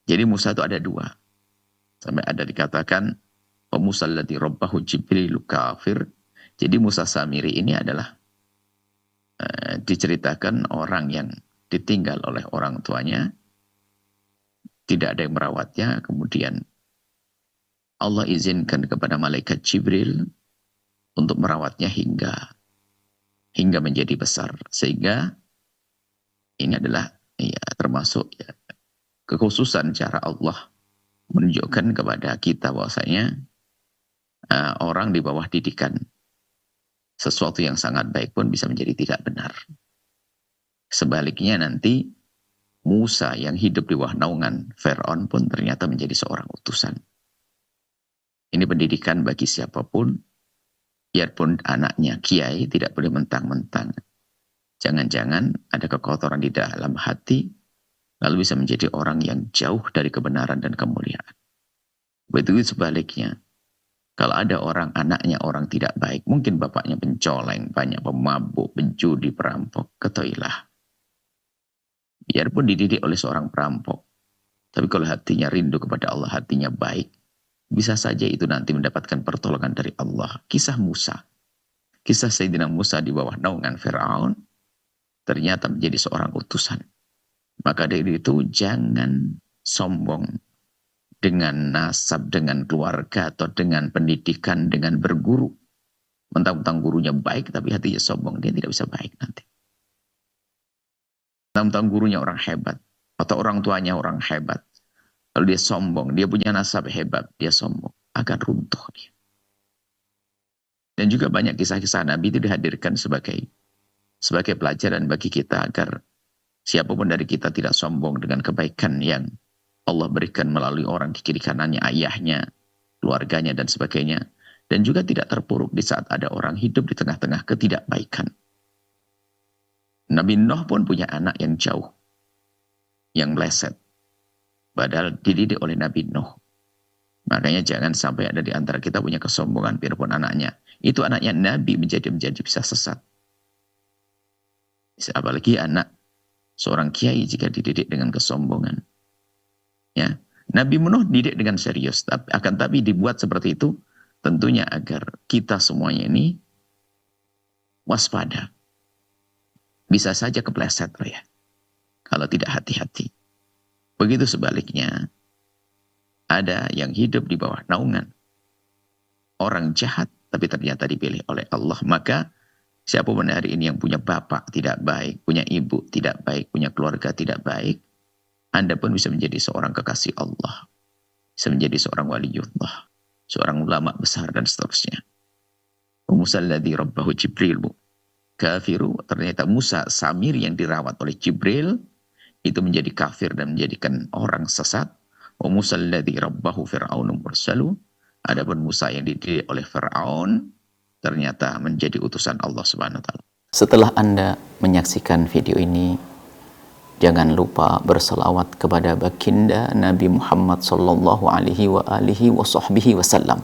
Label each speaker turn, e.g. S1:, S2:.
S1: Jadi Musa itu ada dua. Sampai ada dikatakan, Musa alladzi rabbahu Jibrilu kafir. Jadi Musa Samiri ini adalah diceritakan orang yang ditinggal oleh orang tuanya, tidak ada yang merawatnya, kemudian Allah izinkan kepada malaikat Jibril untuk merawatnya hingga menjadi besar. Sehingga ini adalah termasuk kekhususan cara Allah menunjukkan kepada kita bahwasanya orang di bawah didikan sesuatu yang sangat baik pun bisa menjadi tidak benar. Sebaliknya nanti Musa yang hidup di bawah naungan Fir'aun pun ternyata menjadi seorang utusan. Ini pendidikan bagi siapapun, biarpun anaknya kiai, tidak boleh mentang-mentang. Jangan-jangan ada kekotoran di dalam hati, lalu bisa menjadi orang yang jauh dari kebenaran dan kemuliaan. Begitu sebaliknya. Kalau ada orang, anaknya orang tidak baik, mungkin bapaknya pencoleng, banyak pemabuk, penjudi, perampok, ketahuilah. Biarpun dididik oleh seorang perampok, tapi kalau hatinya rindu kepada Allah, hatinya baik, bisa saja itu nanti mendapatkan pertolongan dari Allah. Kisah Musa, kisah Sayyidina Musa di bawah naungan Fir'aun, ternyata menjadi seorang utusan. Maka dari itu jangan sombong dengan nasab, dengan keluarga, atau dengan pendidikan, dengan berguru. Mentang-mentang gurunya baik, tapi hatinya sombong, dia tidak bisa baik nanti. Mentang-mentang gurunya orang hebat, atau orang tuanya orang hebat, lalu dia sombong, dia punya nasab hebat, dia sombong, akan runtuh dia. Dan juga banyak kisah-kisah Nabi itu dihadirkan sebagai pelajaran bagi kita, agar siapapun dari kita tidak sombong dengan kebaikan yang Allah berikan melalui orang di kiri kanannya, ayahnya, keluarganya, dan sebagainya. Dan juga tidak terpuruk di saat ada orang hidup di tengah-tengah ketidakbaikan. Nabi Nuh pun punya anak yang jauh, yang meleset. Padahal dididik oleh Nabi Nuh. Makanya jangan sampai ada di antara kita punya kesombongan, biarpun anaknya. Itu anaknya Nabi menjadi bisa sesat. Apalagi anak seorang kiai jika dididik dengan kesombongan. Ya, Nabi Nuh didik dengan serius, tapi dibuat seperti itu tentunya agar kita semuanya ini waspada. Bisa saja kepleset ya, kalau tidak hati-hati. Begitu sebaliknya, ada yang hidup di bawah naungan orang jahat, tapi ternyata dipilih oleh Allah. Maka siapapun hari ini yang punya bapak tidak baik, punya ibu tidak baik, punya keluarga tidak baik, Anda pun bisa menjadi seorang kekasih Allah. Bisa menjadi seorang waliullah. Seorang ulama besar dan seterusnya. Musa alladzi rabbahu Jibril kafiru. Ternyata Musa Samir yang dirawat oleh Jibril itu menjadi kafir dan menjadikan orang sesat. Musa alladzi rabbahu Fir'aun mursalu. Adapun Musa yang dididik oleh Fir'aun ternyata menjadi utusan Allah Subhanahu wa taala.
S2: Setelah Anda menyaksikan video ini, jangan lupa berselawat kepada baginda Nabi Muhammad sallallahu alaihi wa alihi wa sahbihi wasallam.